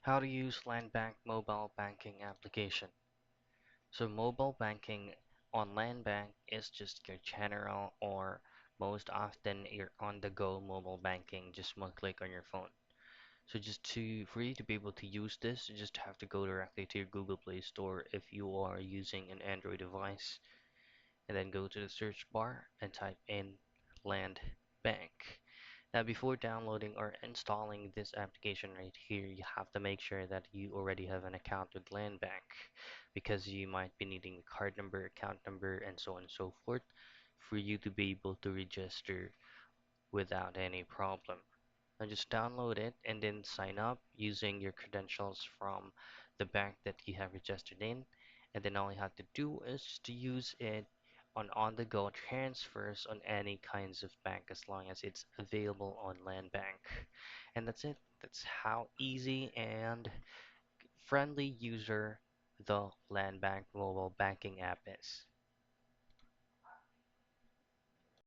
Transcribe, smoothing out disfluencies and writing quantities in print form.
How to use Landbank Mobile Banking application. So mobile banking on Landbank is just your general or most often your on-the-go mobile banking, just one click on your phone. So just to for you to be able to use this, you just have to go directly to your Google Play Store if you are using an Android device, and then go to the search bar and type in Landbank. Now, before downloading or installing this application right here, you have to make sure that you already have an account with Landbank because you might be needing the card number, account number, and so on and so forth for you to be able to register without any problem. Now just download it and then sign up using your credentials from the bank that you have registered in. And then all you have to do is just to use it on-the-go transfers on any kinds of bank as long as it's available on Landbank. And that's it. That's how easy and friendly user the Landbank mobile banking app is.